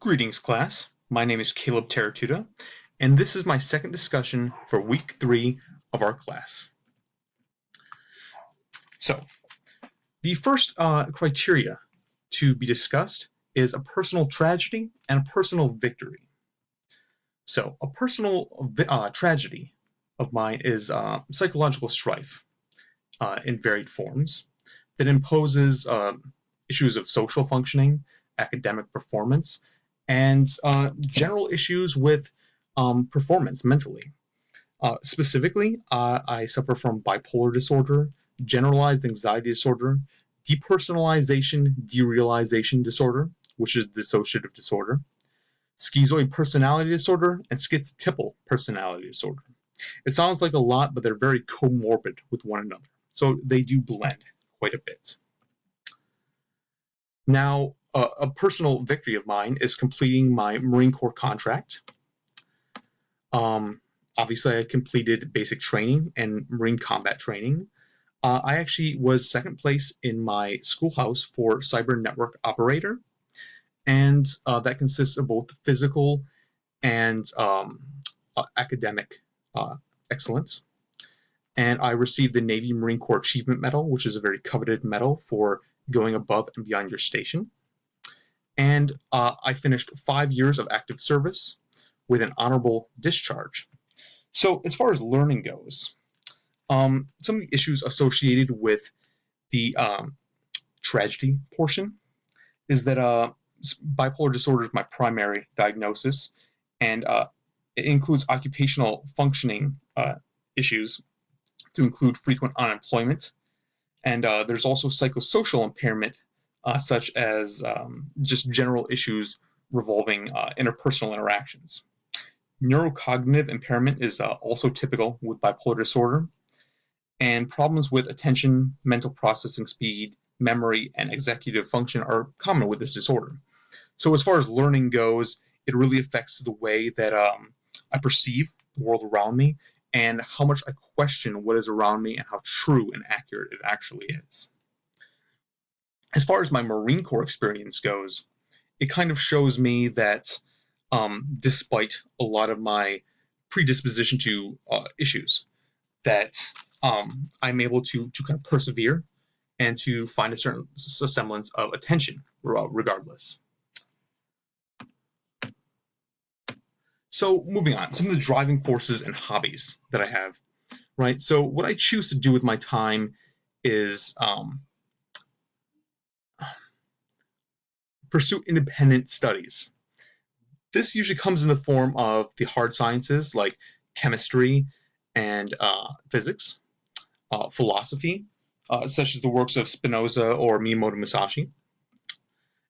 Greetings, class. My name is Caleb Teratuta, and this is my second discussion for week 3 of our class. So, the first criteria to be discussed is a personal tragedy and a personal victory. So, a personal tragedy of mine is psychological strife in varied forms that imposes issues of social functioning, academic performance, and general issues with performance mentally. Specifically, I suffer from bipolar disorder, generalized anxiety disorder, depersonalization derealization disorder, which is dissociative disorder, schizoid personality disorder, and schizotypal personality disorder. It sounds like a lot, but they're very comorbid with one another, so they do blend quite a bit. Now, a personal victory of mine is completing my Marine Corps contract. Obviously, I completed basic training and Marine combat training. I actually was second place in my schoolhouse for cyber network operator, and that consists of both physical and academic excellence. And I received the Navy Marine Corps Achievement Medal, which is a very coveted medal for going above and beyond your station. And I finished 5 years of active service with an honorable discharge. So as far as learning goes, some of the issues associated with the tragedy portion is that bipolar disorder is my primary diagnosis, and it includes occupational functioning issues to include frequent unemployment, and there's also psychosocial impairment such as just general issues revolving interpersonal interactions. Neurocognitive impairment is also typical with bipolar disorder, and problems with attention, mental processing speed, memory, and executive function are common with this disorder. So as far as learning goes, it really affects the way that I perceive the world around me and how much I question what is around me and how true and accurate it actually is. As far as my Marine Corps experience goes, it kind of shows me that despite a lot of my predisposition to issues, that I'm able to kind of persevere and to find a certain semblance of attention regardless. So moving on, some of the driving forces and hobbies that I have, right? So what I choose to do with my time is pursue independent studies. This usually comes in the form of the hard sciences like chemistry and physics, philosophy, such as the works of Spinoza or Miyamoto Musashi,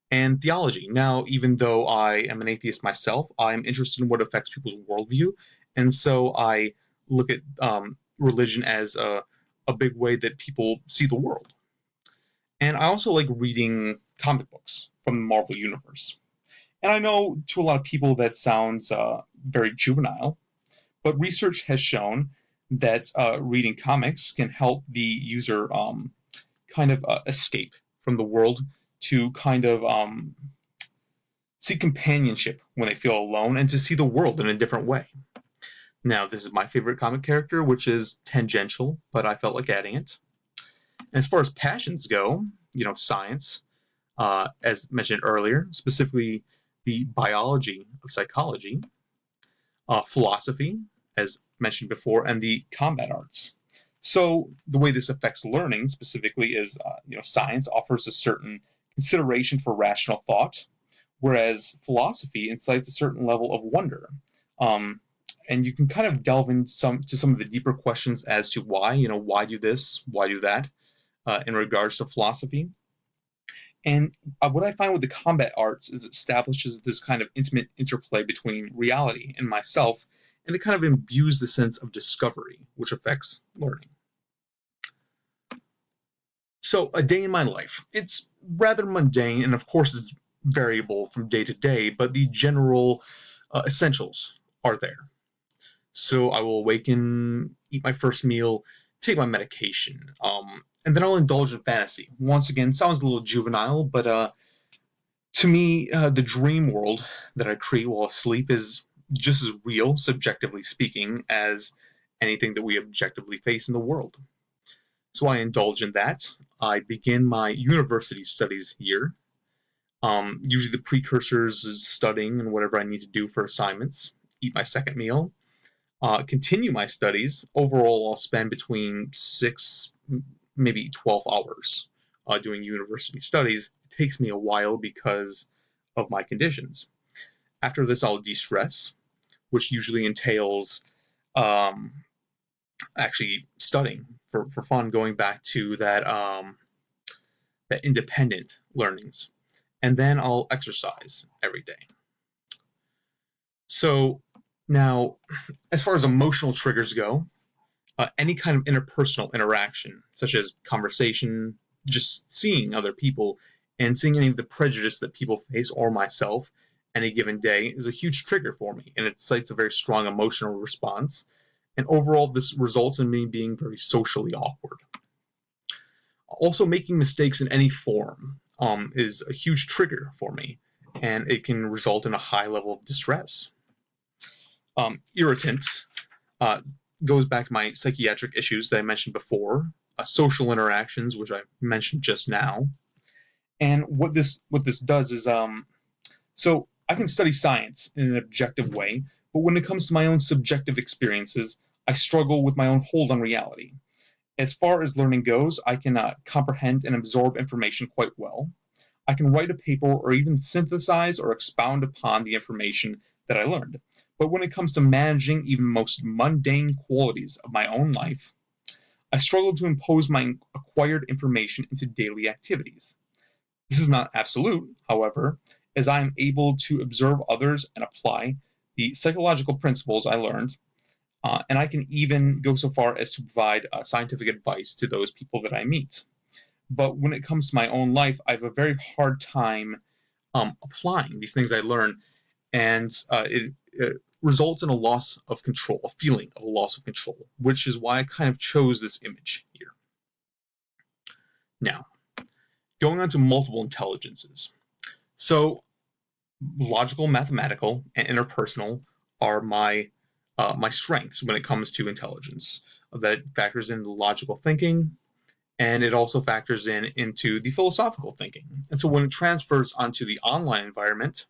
and theology. Now, even though I am an atheist myself, I'm interested in what affects people's worldview, and so I look at religion as a big way that people see the world. And I also like reading comic books from the Marvel Universe. And I know to a lot of people that sounds very juvenile, but research has shown that reading comics can help the user kind of escape from the world to kind of seek companionship when they feel alone and to see the world in a different way. Now, this is my favorite comic character, which is tangential, but I felt like adding it. And as far as passions go, science, as mentioned earlier, specifically the biology of psychology, philosophy, as mentioned before, and the combat arts. So the way this affects learning specifically is, science offers a certain consideration for rational thought, whereas philosophy incites a certain level of wonder. And you can kind of delve into some of the deeper questions as to why, why do this, why do that, in regards to philosophy. And what I find with the combat arts is it establishes this kind of intimate interplay between reality and myself, and it kind of imbues the sense of discovery, which affects learning. So, a day in my life. It's rather mundane, and of course it's variable from day to day, but the general essentials are there. So I will awaken, eat my first meal, take my medication, and then I'll indulge in fantasy. Once again, sounds a little juvenile, but to me, the dream world that I create while asleep is just as real, subjectively speaking, as anything that we objectively face in the world. So I indulge in that. I begin my university studies year. Usually the precursors is studying and whatever I need to do for assignments. Eat my second meal. Continue my studies. Overall, I'll spend between 6, maybe 12 hours doing university studies. It takes me a while because of my conditions. After this, I'll de-stress, which usually entails um, actually studying for fun, going back to that independent learnings. And then I'll exercise every day. So now, as far as emotional triggers go, any kind of interpersonal interaction, such as conversation, just seeing other people, and seeing any of the prejudice that people face or myself any given day is a huge trigger for me, and it incites a very strong emotional response. And overall, this results in me being very socially awkward. Also, making mistakes in any form is a huge trigger for me, and it can result in a high level of distress. Irritants uh, goes back to my psychiatric issues that I mentioned before, social interactions, which I mentioned just now. And what this does is, so I can study science in an objective way, but when it comes to my own subjective experiences, I struggle with my own hold on reality. As far as learning goes, I can comprehend and absorb information quite well. I can write a paper or even synthesize or expound upon the information that I learned. But when it comes to managing even the most mundane qualities of my own life, I struggle to impose my acquired information into daily activities. This is not absolute, however, as I am able to observe others and apply the psychological principles I learned, and I can even go so far as to provide scientific advice to those people that I meet. But when it comes to my own life, I have a very hard time applying these things I learn, and it results in a loss of control, a feeling of a loss of control, which is why I kind of chose this image here. Now, going on to multiple intelligences. So, logical, mathematical, and interpersonal are my strengths when it comes to intelligence. That factors in the logical thinking, and it also factors into the philosophical thinking. And so when it transfers onto the online environment,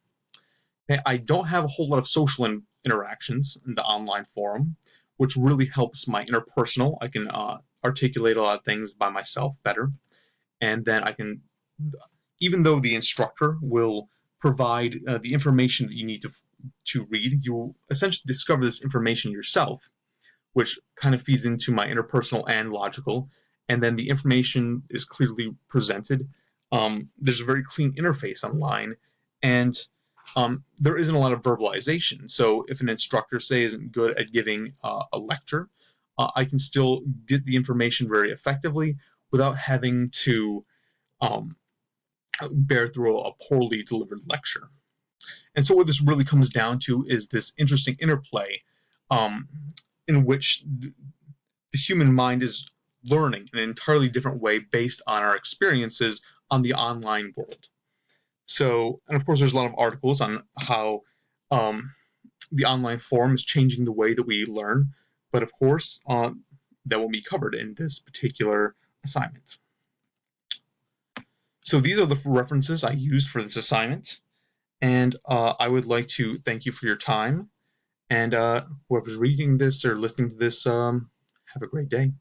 I don't have a whole lot of social interactions in the online forum, which really helps my interpersonal. I can articulate a lot of things by myself better, and then I can, even though the instructor will provide the information that you need to read, you'll essentially discover this information yourself, which kind of feeds into my interpersonal and logical, and then the information is clearly presented. There's a very clean interface online, and there isn't a lot of verbalization. So if an instructor, say, isn't good at giving a lecture, I can still get the information very effectively without having to um, bear through a poorly delivered lecture. And so what this really comes down to is this interesting interplay um, in which the human mind is learning in an entirely different way based on our experiences on the online world. So, and of course, there's a lot of articles on how the online forum is changing the way that we learn, but of course, that will be covered in this particular assignment. So these are the references I used for this assignment, and I would like to thank you for your time, and whoever's reading this or listening to this, have a great day.